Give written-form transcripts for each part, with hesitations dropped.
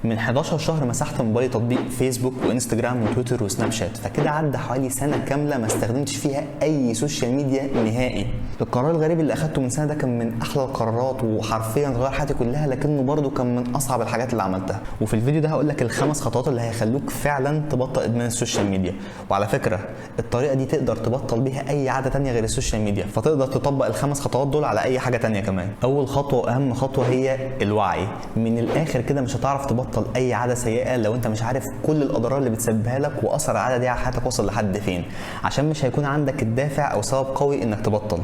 من 11 شهر مسحت موبايلي تطبيق فيسبوك وانستجرام وتويتر وسناب شات، فكده عدى حوالي سنه كامله ما استخدمتش فيها اي سوشيال ميديا نهائي. القرار الغريب اللي اخدته من سنه ده كان من احلى القرارات وحرفيا غير حياتي كلها، لكنه برده كان من اصعب الحاجات اللي عملتها. وفي الفيديو ده هقول لك الخمس خطوات اللي هيخلوك فعلا تبطل ادمان السوشيال ميديا. وعلى فكره الطريقه دي تقدر تبطل بيها اي عاده تانية غير السوشيال ميديا، فتقدر تطبق الخمس خطوات دول على اي حاجه تانية كمان. اول خطوه واهم خطوه هي الوعي. من الاخر كده مش هتعرف تبطل اي عاده سيئه لو انت مش عارف كل الاضرار اللي بتسببها لك واثر العاده دي على حياتك وصل لحد فين، عشان مش هيكون عندك الدافع او سبب قوي انك تبطل.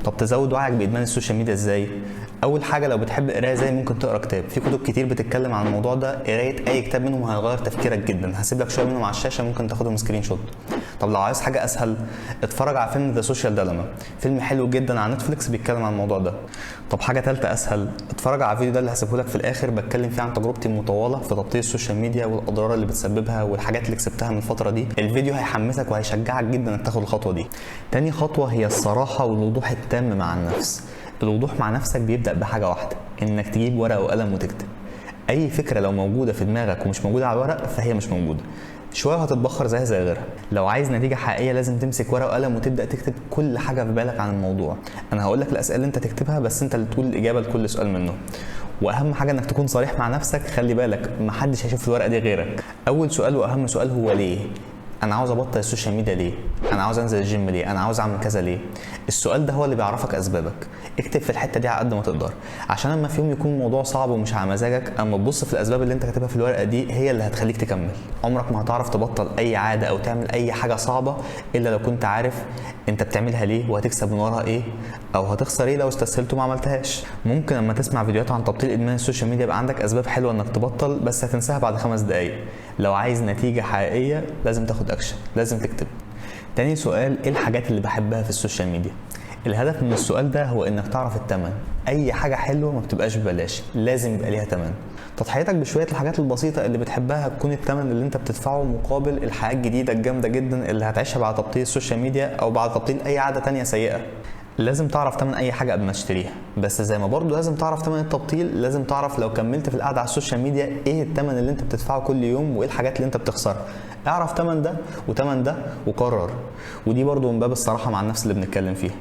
طب تزود وعيك بادمان السوشيال ميديا ازاي؟ اول حاجه لو بتحب القرايه زي ممكن تقرا كتاب، في كتب كتير بتتكلم عن الموضوع ده. قرايه اي كتاب منهم هيغير تفكيرك جدا. هسيب لك شويه منهم على الشاشه ممكن تاخدهم سكرين شوت. طب لو عايز حاجه اسهل اتفرج على فيلم ذا سوشيال ديليما، فيلم حلو جدا على نتفليكس بيتكلم عن الموضوع ده. طب حاجه ثالثه اسهل، اتفرج على الفيديو ده اللي هسيبه لك في الاخر بتكلم فيه عن تجربتي المطوله في تبطيل السوشيال ميديا والاضرار اللي بتسببها والحاجات اللي كسبتها من الفتره دي. الفيديو هيحمسك وهيشجعك جدا انك تاخد الخطوه دي. تاني خطوه هي الصراحه والوضوح التام مع النفس. الوضوح مع نفسك بيبدا بحاجه واحده، انك تجيب ورقه وقلم وتكتب. اي فكره لو موجوده في دماغك ومش موجوده على الورق فهي مش موجوده، شويه هتتبخر زيها زي غيرها. لو عايز نتيجه حقيقيه لازم تمسك ورقه وقلم وتبدا تكتب كل حاجه في بالك عن الموضوع. انا هقول لك الاسئله اللي انت تكتبها بس انت اللي تقول الاجابه لكل سؤال منهم. واهم حاجه انك تكون صريح مع نفسك. خلي بالك محدش هيشوف الورقه دي غيرك. اول سؤال واهم سؤال هو ليه؟ انا عاوز ابطل السوشيال ميديا ليه؟ انا عاوز انزل الجيم ليه؟ انا عاوز اعمل كذا ليه؟ السؤال ده هو اللي بيعرفك اسبابك. اكتب في الحته دي على قد ما تقدر، عشان لما في يوم يكون الموضوع صعب ومش على مزاجك، اما تبص في الاسباب اللي انت كاتبها في الورقه دي هي اللي هتخليك تكمل. عمرك ما هتعرف تبطل اي عاده او تعمل اي حاجه صعبه الا لو كنت عارف انت بتعملها ليه وهتكسب من وراها ايه، او هتخسر ايه لو استسهلت وما عملتهاش. ممكن لما تسمع فيديوهات عن تبطيل ادمان السوشيال ميديا يبقى عندك اسباب حلوه انك تبطل، بس هتنساها بعد 5 دقايق. لو عايز نتيجه حقيقيه لازم تاخد اكشن، لازم تكتب. تاني سؤال، ايه الحاجات اللي بحبها في السوشيال ميديا؟ الهدف من السؤال ده هو انك تعرف الثمن. اي حاجه حلوه ما بتبقاش ببلاش، لازم يبقى ليها ثمن. تضحيتك بشويه الحاجات البسيطه اللي بتحبها هتكون الثمن اللي انت بتدفعه مقابل الحياه الجديده الجامده جدا اللي هتعيشها بعد تبطيل السوشيال ميديا او بعد تبطيل اي عاده تانية سيئه. لازم تعرف ثمن اي حاجه قبل ما تشتريها، بس زي ما برضه لازم تعرف ثمن التبطيل، لازم تعرف لو كملت في القعده على السوشيال ميديا ايه الثمن اللي انت بتدفعه كل يوم وايه الحاجات اللي انت بتخسرها. اعرف ثمن ده وثمن ده وقرر. ودي برضه من باب الصراحه مع النفس اللي بنتكلم فيها.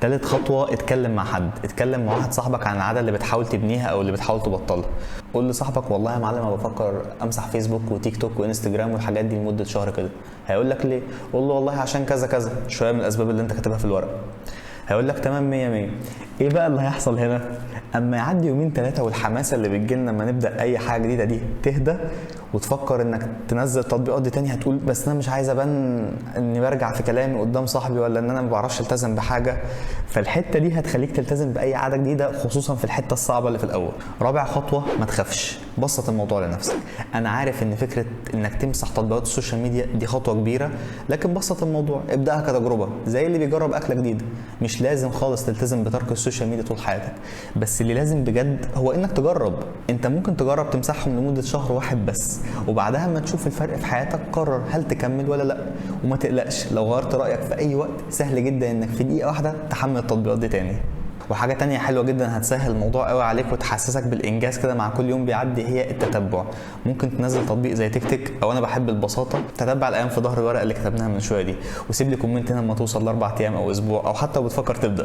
تالت خطوه، اتكلم مع حد. اتكلم مع واحد صاحبك عن العاده اللي بتحاول تبنيها او اللي بتحاول تبطلها. قول لصاحبك والله يا معلم انا بفكر امسح فيسبوك وتيك توك وانستجرام والحاجات دي لمده شهر كده. هيقول لك ليه؟ قول له والله عشان كذا كذا، شويه من الاسباب اللي انت كاتبها في الورقه. هيقول لك تمام 100 100. ايه بقى اللي هيحصل هنا؟ اما يعدي يومين 3 والحماسه اللي بتجيلنا لما نبدا اي حاجه جديده دي تهدى وتفكر انك تنزل التطبيقات دي تاني، هتقول بس انا مش عايز ابان اني برجع في كلامي قدام صاحبي ولا ان انا ما بعرفش التزم بحاجه. فالحته دي هتخليك تلتزم باي عاده جديده، خصوصا في الحته الصعبه اللي في الاول. رابع خطوه، ما تخافش، بسط الموضوع لنفسك. انا عارف ان فكره انك تمسح تطبيقات السوشيال ميديا دي خطوه كبيره، لكن بسط الموضوع، ابداها كتجربه زي اللي بيجرب اكله جديده. مش لازم خالص تلتزم بترك السوشيال ميديا طول حياتك، بس اللي لازم بجد هو انك تجرب. انت ممكن تجرب تمسحهم لمده شهر واحد بس، وبعدها ما تشوف الفرق في حياتك قرر هل تكمل ولا لا. وما تقلقش لو غيرت رايك في اي وقت، سهل جدا انك في دقيقه واحده تحمل التطبيقات دي تاني. وحاجه تانية حلوه جدا هتسهل الموضوع قوي عليك وتحسسك بالانجاز كده مع كل يوم بيعدي، هي التتبع. ممكن تنزل تطبيق زي تيك تك، او انا بحب البساطه، تتبع الايام في ظهر الورقه اللي كتبناها من شويه دي، وسيب لي كومنت هنا لما توصل ل4 ايام او اسبوع او حتى بتفكر تبدا.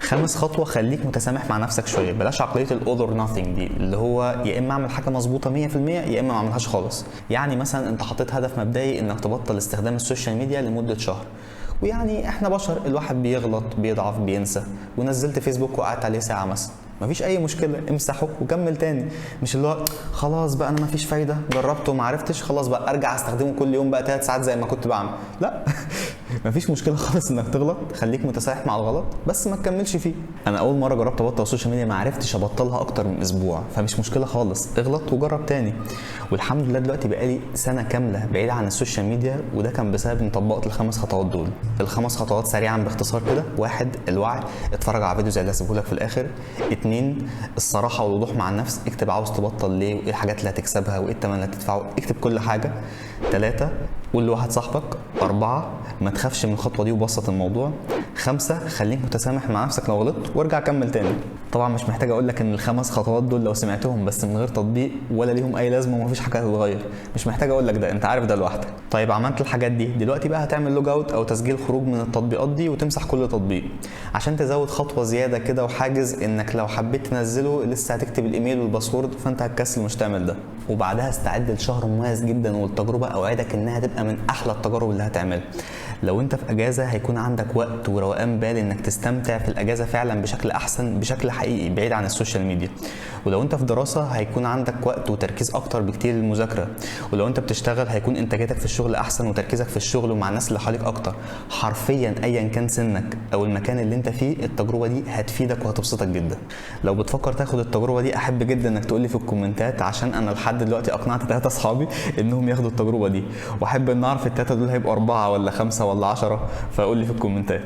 خامس خطوه، خليك متسامح مع نفسك شويه. بلاش عقليه الاول اور ناثينج دي، اللي هو يا اما اعمل حاجه مظبوطه 100% يا اما ما اعملهاش خالص. يعني مثلا انت حطيت هدف مبدئي انك تبطل استخدام السوشيال ميديا لمده شهر، ويعني احنا بشر، الواحد بيغلط بيضعف بينسى، ونزلت فيسبوك وقعدت عليه ساعه مثلا، مفيش اي مشكله، امسحه وكمل تاني. مش اللي هو خلاص بقى انا مفيش فايده، جربته وما عرفتش، خلاص بقى ارجع استخدمه كل يوم بقى 3 ساعات زي ما كنت بعمل. لا مفيش مشكله خالص انك تغلط، خليك متسامح مع الغلط بس ما تكملش فيه. انا اول مره جربت ابطل السوشيال ميديا ما عرفتش ابطلها اكتر من اسبوع، فمش مشكله خالص، اغلط وجرب تاني. والحمد لله دلوقتي بقالي سنه كامله بعيد عن السوشيال ميديا، وده كان بسبب اني طبقت ال5 خطوات دول. ال5 خطوات سريعا باختصار كده: 1 الوعي، اتفرج على فيديو زي اللي هسيبه لك في الاخر. 2 الصراحه والوضوح مع النفس، اكتب عاوز تبطل ليه وايه الحاجات اللي هتكسبها وايه الثمن اللي هتدفعه، اكتب كل حاجه. 3 قول لواحد صاحبك. 4 ما تخافش من الخطوه دي وبسط الموضوع. 5 خليك متسامح مع نفسك لو غلطت وارجع كمل تاني. طبعا مش محتاج اقول لك ان ال5 خطوات دول لو سمعتهم بس من غير تطبيق ولا ليهم اي لازمه ومفيش حاجه هتتغير. مش محتاج اقول لك ده، انت عارف ده لوحدك. طيب عملت الحاجات دي، دلوقتي بقى هتعمل لوج اوت او تسجيل خروج من التطبيقات دي وتمسح كل تطبيق، عشان تزود خطوه زياده كده وحاجز انك لو حبيت تنزله لسه هتكتب الايميل والباسورد، فانت هتكسل مش تعمل ده. وبعدها استعد لشهر مميز جدا، والتجربه اوعدك انها تبقى من احلى التجارب اللي هتعملها. لو انت في اجازه هيكون عندك وقت وروقان بال انك تستمتع في الاجازه فعلا بشكل احسن، بشكل حقيقي بعيد عن السوشيال ميديا. ولو انت في دراسه هيكون عندك وقت وتركيز اكتر بكتير للمذاكره. ولو انت بتشتغل هيكون انتاجيتك في الشغل احسن وتركيزك في الشغل ومع الناس اللي حواليك اكتر. حرفيا ايا كان سنك او المكان اللي انت فيه، التجربه دي هتفيدك وهتبسطك جدا. لو بتفكر تاخد التجربه دي احب جدا انك تقول لي في الكومنتات، عشان انا لحد دلوقتي اقنعت 3 اصحابي انهم ياخدوا التجربه دي، واحب ان اعرف ال3 دول هيبقوا 4 ولا 5 ولا 10، فقول لي في الكومنتات.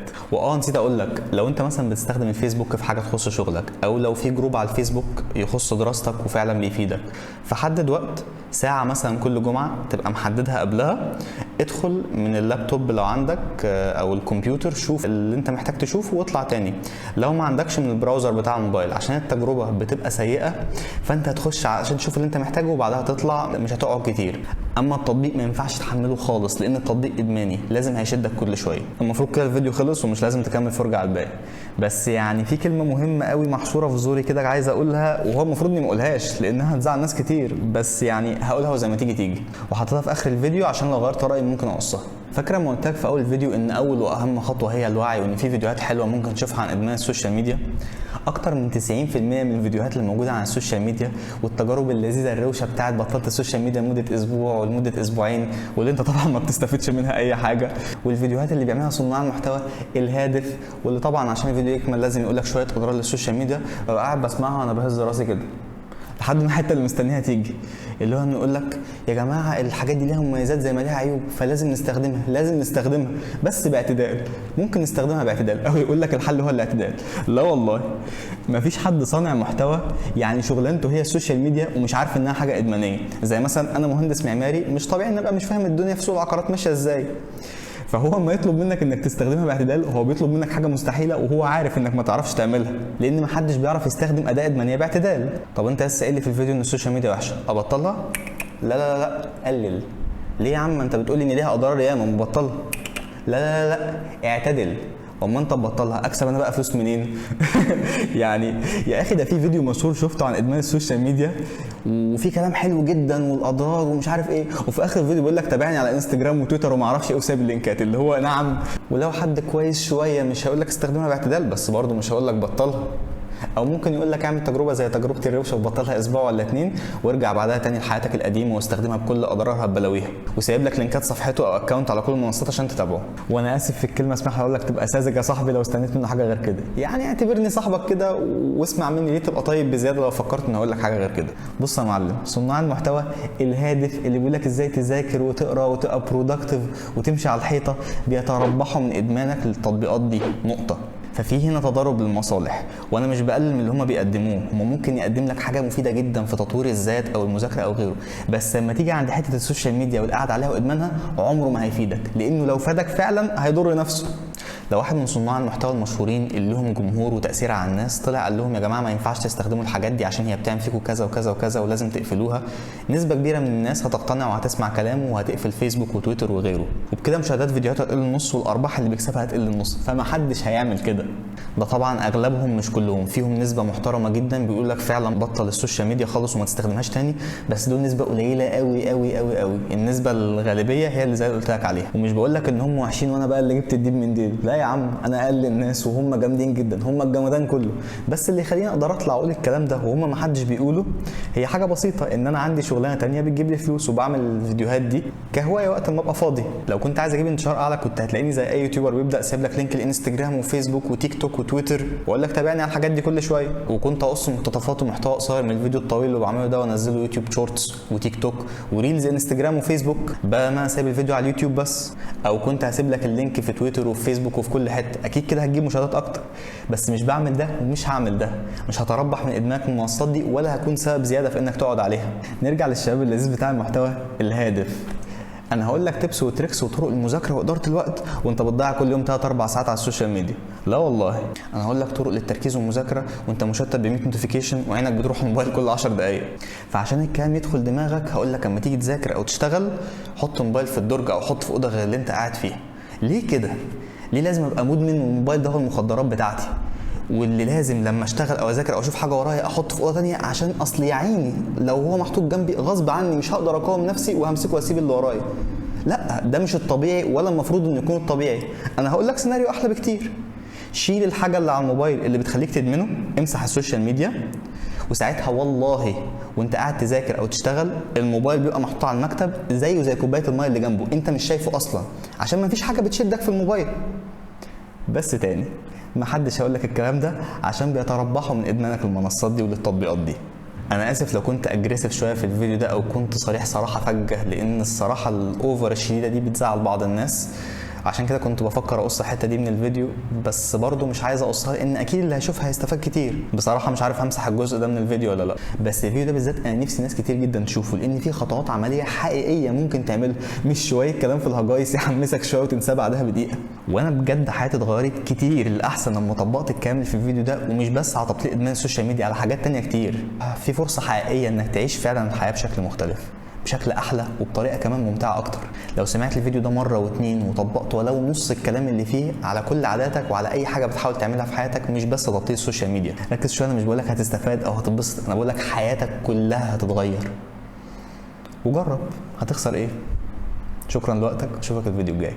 نسيت اقول لك، لو انت مثلا بتستخدم الفيسبوك في حاجه تخص شغلك، او لو في جروب على الفيسبوك يخص دراستك وفعلا بيفيدك، فحدد وقت ساعه مثلا كل جمعه تبقى محددها قبلها. ادخل من اللابتوب لو عندك او الكمبيوتر، شوف اللي انت محتاج تشوفه واطلع تاني. لو ما عندكش من البراوزر بتاع الموبايل، عشان التجربه بتبقى سيئه، فانت هتخش عشان تشوف اللي انت محتاجه وبعدها تطلع، مش هتقعد كتير. اما التطبيق ما ينفعش تحمله خالص، لان التطبيق ادماني لازم هيشدك كل شويه. المفروض كده الفيديو خلص ومش لازم تكمل فرجه على الباقي. بس يعني في كلمه مهمه قوي محشوره في زوري كده عايز اقولها، وهو المفروض اني ما اقولهاش لانها هتزعل ناس كتير، بس يعني هقولها وزي ما تيجي وحطيتها في اخر الفيديو عشان لو غيرت رايي ممكن اقصها. فاكره ما قلت لك في اول فيديو ان اول واهم خطوه هي الوعي، وان في فيديوهات حلوه ممكن تشوفها عن ادمان السوشيال ميديا؟ اكتر من 90% من الفيديوهات اللي موجوده عن السوشيال ميديا والتجارب اللذيذه الروشه بتاعت بطلت السوشيال ميديا لمده اسبوع ولمده اسبوعين، واللي انت طبعا ما بتستفدش منها اي حاجه، والفيديوهات اللي بيعملها صناع المحتوى الهادف، واللي طبعا عشان الفيديو يكمل لازم يقول لك شويه اضرار للسوشيال ميديا، ببقى قاعد بسمعها وانا بهز راسي كده لحد ما الحته اللي مستنيها تيجي، اللي هو انه يقول لك يا جماعه الحاجات دي ليها مميزات زي ما ليها عيوب، فلازم نستخدمها، لازم نستخدمها بس باعتدال. ممكن نستخدمها باعتدال، او يقول لك الحل هو الاعتدال. لا والله، مفيش حد صانع محتوى يعني شغلانته هي السوشيال ميديا ومش عارف انها حاجه ادمانيه. زي مثلا انا مهندس معماري، مش طبيعي ان ابقى مش فاهم الدنيا في سوق العقارات ماشيه ازاي. فهو اما يطلب منك انك تستخدمها باعتدال، هو بيطلب منك حاجه مستحيله وهو عارف انك ما تعرفش تعملها، لان محدش بيعرف يستخدم اداه ادمانيه باعتدال. طب انت لسه قايل لي في الفيديو ان السوشيال ميديا وحشه، ابطلها؟ لا لا لا، قلل. ليه يا عم؟ انت بتقول لي ان ليها اضرار ياما، مبطلها. لا لا لا، اعتدل. اما انت تبطلها، اكسب انا بقى فلوس منين؟ يعني يا اخي ده في فيديو مشهور شفته عن ادمان السوشيال ميديا، وفي كلام حلو جدا والاضرار ومش عارف ايه، وفي اخر الفيديو بيقول لك تابعني على انستجرام وتويتر وما اعرفش ايه وسايب اللينكات، اللي هو نعم. ولو حد كويس شويه مش هقول لك استخدمها باعتدال، بس برضه مش هقول لك بطلها. او ممكن يقول لك اعمل تجربه زي تجربه الروشه وبطلها اسبوع ولا 2، وارجع بعدها تاني لحياتك القديمه واستخدمها بكل اضرارها ببلاويها، وسايب لك لينكات صفحته او اكونت على كل المنصات عشان تتابعه. وانا اسف في الكلمه، اسمح لي اقول لك تبقى ساذج يا صاحبي لو استنيت منه حاجه غير كده. يعني اعتبرني صاحبك كده واسمع مني، ليه تبقى طيب بزياده لو فكرت اني اقول لك حاجه غير كده. بص يا معلم، صناع المحتوى الهادف اللي بيقول لك ازاي تذاكر وتقرا وتبقى برودكتيف وتمشي على الحيطه، بيتربحوا من ادمانك للتطبيقات دي، نقطه. ففي هنا تضارب للمصالح، وانا مش بقلل من اللي هم بيقدموه، هم ممكن يقدم لك حاجه مفيده جدا في تطوير الذات او المذاكره او غيره، بس لما تيجي عند حته السوشيال ميديا والقعد عليها وادمانها، عمره ما هيفيدك، لانه لو فادك فعلا هيضر نفسه. لو واحد من صناع المحتوى المشهورين اللي لهم جمهور وتاثير على الناس طلع قال لهم يا جماعه ما ينفعش تستخدموا الحاجات دي عشان هي بتعمل فيكم كذا وكذا وكذا ولازم تقفلوها، نسبه كبيره من الناس هتقتنع وهتسمع كلامه وهتقفل فيسبوك وتويتر وغيره، وبكده مشاهدات فيديوهاته هتقل النص والارباح اللي بيكسبها هتقل النص. فما حدش هيعمل كده. ده طبعا اغلبهم مش كلهم، فيهم نسبه محترمه جدا بيقول لك فعلا بطل السوشيال ميديا خالص وما تستخدمهاش تاني، بس دول نسبه قليله قوي قوي قوي قوي. النسبه الغالبيه هي اللي زي اللي قلت لك عليها. ومش بقول لك ان هم وحشين وانا بقى اللي جبت الديب من ديل، لا يا عم، انا اقل الناس وهم جامدين جدا، هم الجمدان كله. بس اللي يخليني اقدر اطلع اقول الكلام ده وهم ما حدش بيقوله هي حاجه بسيطه، ان انا عندي شغلانه تانية بتجيب لي فلوس وبعمل الفيديوهات دي كهوايه وقت ما ابقى فاضي. لو كنت عايز اجيب انتشار اعلى كنت هتلاقيني زي اي يوتيوبر بيبدا سايب لك لينك الانستجرام وفيسبوك وتيك توك وتويتر واقول لك تابعني على الحاجات دي كل شويه، وكنت اقص مقتطفات ومحتوى قصير من الفيديو الطويل اللي بعمله ده وانزله يوتيوب شورتس وتيك توك وريلز انستجرام وفيسبوك، بقى ما سايب الفيديو على اليوتيوب بس. او كنت هسيب لك اللينك في تويتر وفي فيسبوك وفي كل حته، اكيد كده هتجيب مشاهدات اكتر. بس مش بعمل ده ومش هعمل ده، مش هتربح من ادمانك المنصات دي ولا هكون سبب زياده في انك تقعد عليها. نرجع للشباب اللذيذ بتاع المحتوى الهادف. انا هقول لك تبس وتريكس وطرق المذاكره واداره الوقت وانت بتضيع كل يوم 3 4 ساعات على السوشيال ميديا. لا والله، انا هقول لك طرق للتركيز والمذاكره وانت مشتت ب 100 نوتيفيكيشن وعينك بتروح الموبايل كل 10 دقائق. فعشان الكلام يدخل دماغك هقول لك اما تيجي تذاكر او تشتغل حط موبايل في الدرج او حط في اوضه غير اللي انت قاعد فيها. ليه كده؟ ليه لازم ابقى مدمن والموبايل ده هو المخدرات بتاعتي؟ واللي لازم لما اشتغل او اذاكر او اشوف حاجه ورايا احط في اوضه ثانيه عشان اصل يا عيني لو هو محطوط جنبي غصب عني مش هقدر اقاوم نفسي وهمسكه واسيب اللي ورايا. لا، ده مش الطبيعي ولا المفروض انه يكون الطبيعي. انا هقول لك سيناريو احلى بكتير. شيل الحاجه اللي على الموبايل اللي بتخليك تدمنه، امسح السوشيال ميديا، وساعتها والله وانت قاعد تذاكر او تشتغل الموبايل بيبقى محطوط على المكتب زيه زي كوبايه الميه اللي جنبه، انت مش شايفه اصلا عشان ما فيش حاجه بتشدك في الموبايل. بس تاني، محدش هيقول لك الكلام ده عشان بيتربحوا من ادمانك المنصات دي وللتطبيقات دي. انا اسف لو كنت اجريسيف شويه في الفيديو ده او كنت صريح صراحه فجه، لان الصراحه الاوفر الشديده دي بتزعل بعض الناس، عشان كده كنت بفكر اقص الحته دي من الفيديو، بس برضو مش عايز اقصها لان اكيد اللي هيشوفها هيستفاد كتير. بصراحه مش عارف همسح الجزء ده من الفيديو ولا لا، بس الفيديو ده بالذات انا نفسي ناس كتير جدا تشوفه، لان فيه خطوات عمليه حقيقيه ممكن تعملها، مش شويه كلام في الهجايس يحمسك شويه وتنساه بعدها بدقيقه. وانا بجد حياتي اتغيرت كتير للاحسن لما طبقت الكلام في الفيديو ده، ومش بس على تبطيء ادمان السوشيال ميديا، على حاجات تانية كتير. في فرصه حقيقيه انك تعيش فعلا الحياه بشكل مختلف، بشكل احلى وبطريقه كمان ممتعه اكتر. لو سمعت الفيديو ده مره واتنين وطبقت ولو نص الكلام اللي فيه على كل عاداتك وعلى اي حاجه بتحاول تعملها في حياتك، مش بس تبطيء السوشيال ميديا، ركز شويه، انا مش بقول لك هتستفاد او هتتبسط، انا بقول لك حياتك كلها هتتغير. وجرب، هتخسر ايه؟ شكرا لوقتك، اشوفك الفيديو الجاي.